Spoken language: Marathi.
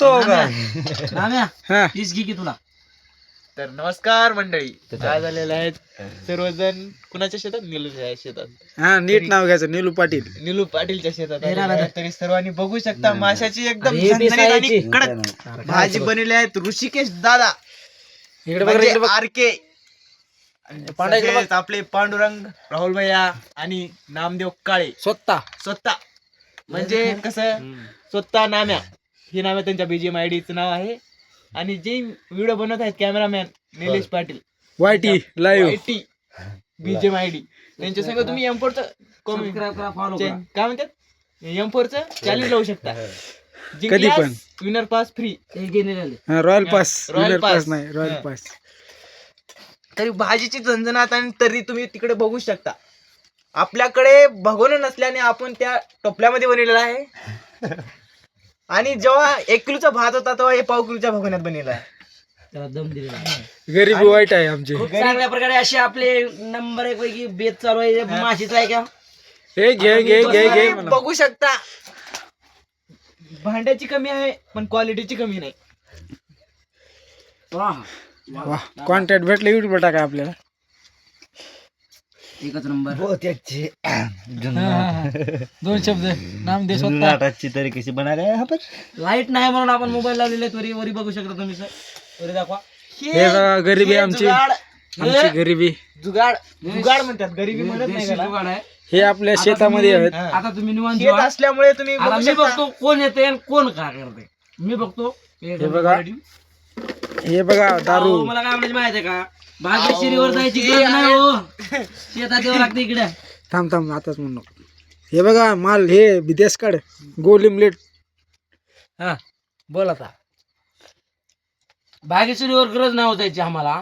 तो काय हा तीच घे की तुला. तर नमस्कार मंडळी, काय झालेलं आहेत सर्वजण कुणाच्या शेतात? निलूच्या शेतात. हा नीट नाव घ्यायचं निलू पाटील. निलू पाटीलच्या शेतात हे आलेलो राहणार. आहे. तरी सर्वांनी बघू शकता माशाची एकदम अरे, हे झणझणीत आणि पिसायची. कडक भाजी बनवली आहे. ऋषिकेश दादा इकडे बघ म्हणजे इकडे बघ. आरके पांडा इकडे बघ. तसेच आपले पांडुरंग, राहुल भैया आणि नामदेव काळे स्वतः म्हणजे कसं स्वतः नाम्या, ही नाम्या त्यांच्या बीजीएम आयडीचं नाव आहे. आणि जे व्हिडिओ बनवत आहेत cameraman Nilesh Patil YT live. YT BGM ID, त्यांच्या संग तुम्ही M4चं सबस्क्राईब करा, फॉलो करा. काय म्हणतात M4चं चॅलेंज लावू शकता. कधी पण. Winner pass free. हे घेणे आले. Royal pass. Royal winner pass. Pass नाही रॉयल हा. पास. तरी भाजीची झंझणाट आणि तरी तुम्ही तिकडे बघू शकता. आपल्याकडे भगोनं नसल्याने आपण त्या टोपल्यामध्ये बनवलेला आहे. आणि जेव्हा 1 किलोचा भात होता तेव्हा हे पाव किलोच्या भगोन्यात बनलेला आहे. त्याला दम दिलेला आहे. गरीबी वाईट आहे आमची. खूप चांगल्या प्रकारे असे आपले नंबर 1 पैकी बेत चालू आहे. माशीचा आहे का? हे घे घे घे घे तुम्ही बघू शकता भांड्याची कमी आहे पण क्वालिटीची कमी नाही. वाह. वा कॉन्टॅक्ट भेटले युट्यूबवर टाका आपल्याला. एकच नंबर. दोन शब्द नाम दे तरी कशी बना रहे हैं यहाँ पर? लाईट नाही म्हणून आपण मोबाईल लावलेले आहेत. वरी बघू शकता तुम्ही सर. वरी दाखवा. हे बघा गरिबी हे आमची. जुगाड, आमची गरिबी. जुगाड म्हणतात, गरिबी म्हणत नाही देशी त्याला. जुगाड आहे. हे आपल्या शेतामध्ये आहेत. हा. आता तुम्ही निवांत शेत जेवा. असल्यामुळे तुम्ही आता बघू मी शकता. बघतो कोण येते आणि कोण काय करते. मी बघतो. हे बघा. हे बघा दारू. अहो, मला काय म्हणायचं माहिती आहे का? भाग्यश्रीवर जायची गरज नाही हो. शेतात यावं लागतं इकडे. थांब थांब आताच म्हणू नको. हे बघा माल हे विदेश काढ गोलिमलेट. हा बोल आता. भाग्यश्रीवर गरज नाही हो जायची आम्हाला.